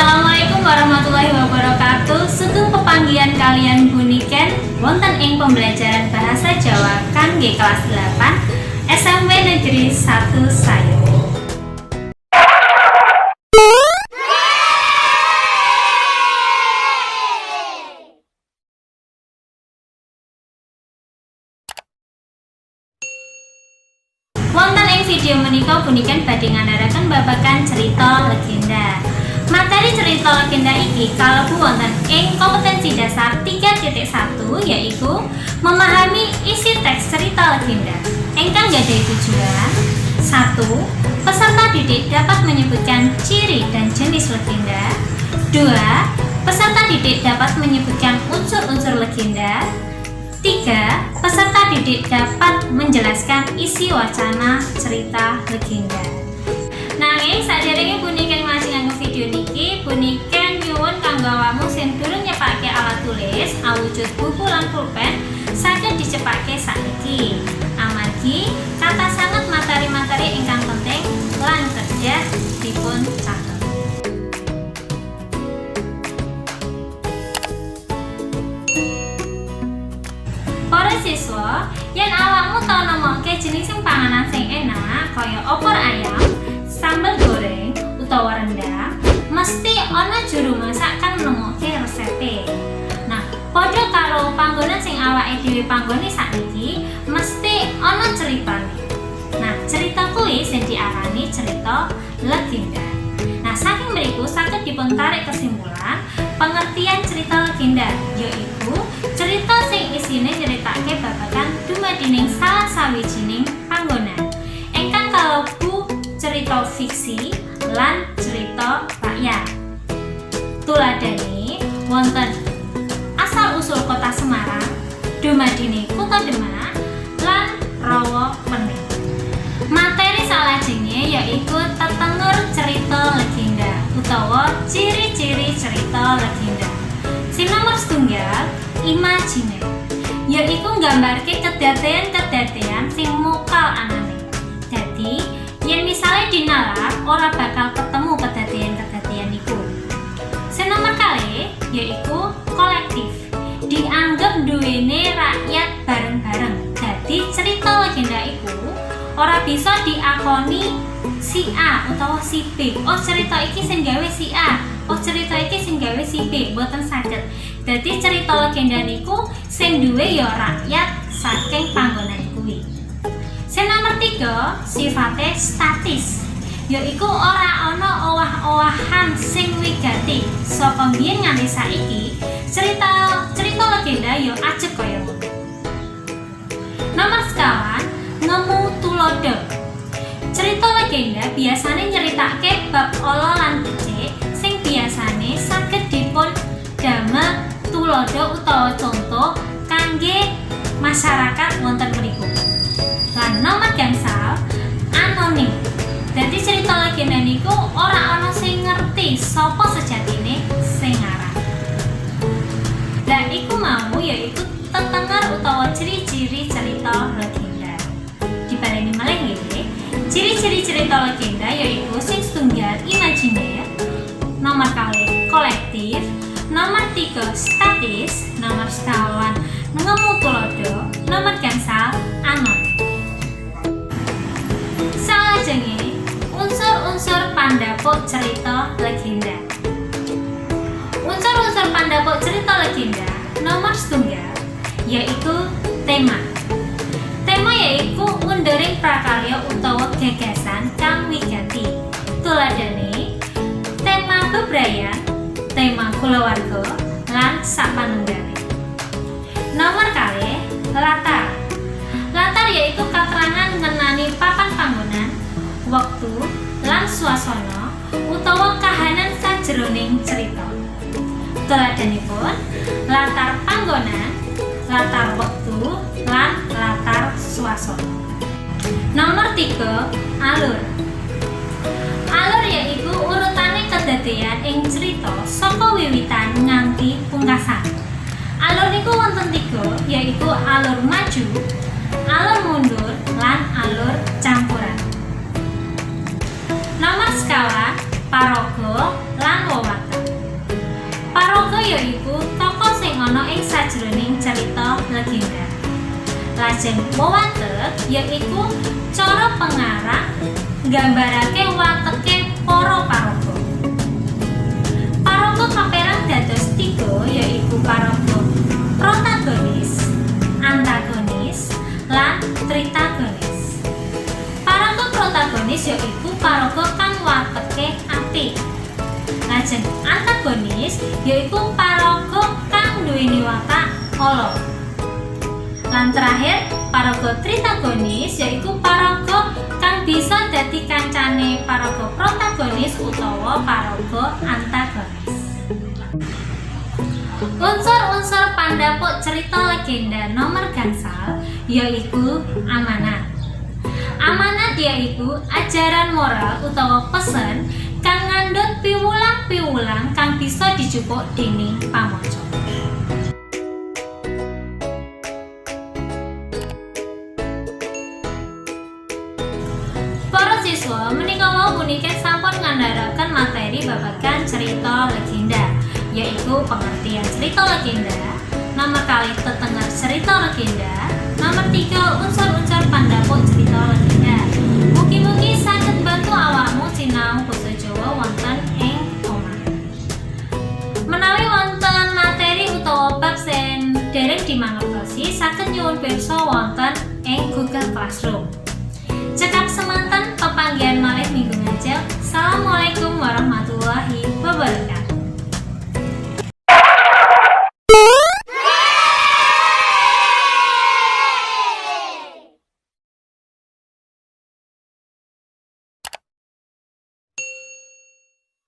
Assalamualaikum warahmatullahi wabarakatuh. Sugeng pepanggihan kalian puniken wonten ing pembelajaran bahasa Jawa kangge kelas 8 SMP Negeri 1 Sayu. Wonten ing video menika puniken badhe ngandharaken babagan cerita legenda. Materi cerita legenda iki kalebu wonten ing kompetensi dasar 3.1 yaitu memahami isi teks cerita legenda. Ingkang gadhahi tujuan 1. Peserta didik dapat menyebutkan ciri dan jenis legenda. 2. Peserta didik dapat menyebutkan unsur-unsur legenda. 3. Peserta didik dapat menjelaskan isi wacana cerita legenda. Nanging saderenge puniken nglajengaken video niki, puniken nyuwun kanggo awamu sing durung nyepake alat tulis awujud buku lan pulpen saged dicepake sakniki. Amargi kata sanget materi-materi ingkang penting lan kerja dipun catet. Para siswa, yen awakmu tau nemokke jenis panganan sing enak kaya opor ayam, sambal goreng utawa rendang, mesti ana juru masak kang nemokke resepe. Nah, padha karo panggonan sing awake dhewe panggoni sakniki, mesti ana ceritane. Nah, cerita kuwi sing diarani cerita legenda. Nah, saking mriku saged dipun tarik kesimpulan pengertian cerita legenda, yaitu cerita sing isine nyeritake babagan dumadining salah sawijining panggonan ingkang kalebu cerita fiksi lan cerita rakyat. Tuladhane wonten asal usul kota Semarang, dumadine kutha Demak lan rawa Wening. Materi salajengnya yaitu tetengur cerita legenda utawa ciri-ciri cerita legenda. Sing nomor setunggal imajiner, yaitu nggambarke kedadean-kedadean sing mokal anane. Dadi yen misale dinalar ora bakal ketemu kedadean-kedadean iku. Sing nomor kalih yaitu kolektif, dianggap duwene rakyat bareng-bareng. Dadi cerita legenda iku ora bisa diakoni si A utawa si B. Oh, cerita iki sing gawe si A. Oh, cerita iki sing gawe si B. Boten saged. Dadi cerita legenda niku sing duwe ya rakyat saking panggonan kuwi. Sing nomor 3, sifate statis. Yaiku ora ana owah-owahan sing wigati. Saka mbiyen nganti saiki, cerita legenda ya ajeg kaya ngono. Nomor sekawan, ngemu tulodo. Cerita legenda biasane nyeritake bab ala lan becik sing biasane saged dipun damel tulodo utawa contoh kangge masyarakat wonten mriku. Lan nomor gangsal, anonim. Dadi cerita legenda niku ora ana sing ngerti sapa sejatine sing aran. Lah iku mau yaitu tetengar utawa ciri-ciri cerita legenda. Dibaleni malih nggih. Ciri-ciri cerita legenda yaitu sing setunggal imajiner, nomor kalih kolektif, nomor 3 statis, nomor sekawan ngemu tulodo, nomor gangsal anonim. Salajenge unsur-unsur pandhapuk cerita legenda. Unsur-unsur pandhapuk cerita legenda nomor setunggal yaitu tema. Tema yaitu unduring prakarya utawa gagasan kang wigati. Tuladhane tema bebrayan, tema kulawarga lan sapanunggale. Nomor kalih latar. Latar yaitu keterangan ngenani papan panggonan, wektu lan swasana utawa kahanan sajroning cerita. Tuladhanipun latar panggonan, latar wektu lan latar swasana. Nomor 3, alur. Alur yaitu urutane kedadean ing cerita saka wiwitan nganti pungkasan. Alur niku wonten 3 yaitu alur maju, alur mundur lan alur campuran. Nomor sekawan paraga lan wewatesan. yaiku tokoh sing ana ing sajroning cerita legenda. Lajeng wewatek yaiku cara pengarang nggambarake wateke para paraga. Paraga kaperang dados 3 yaiku paraga protagonis, antagonis, lan tritagonis. Paraga protagonis yaiku paraga kang wateke apik. Lajeng antagonis yaiku paraga kang duweni watak ala. Lan terakhir paraga tritagonis yaiku paraga kang bisa dadi kancane paraga protagonis utawa paraga antagonis. Unsur-unsur pandhapuk cerita legenda nomor gangsal yaiku amanat. Amanat yaiku ajaran moral utawa pesen kang ngandhut piwulang-piwulang kang bisa dijupuk déning pamaca. Para siswa menika wau puniki sampun ngandharaken materi babagan cerita legenda, yaitu pengertian cerita legenda, nomor kali tetenger cerita legenda, nomor 3 unsur-unsur pandhapuk cerita legenda. Mugi-mugi saged bantu awakmu sinau basa Jawa wonten ing omah. Menawi wonten materi utawa bab sing dereng dimangertosi saged nyuwun pirsa wonten ing Google Classroom.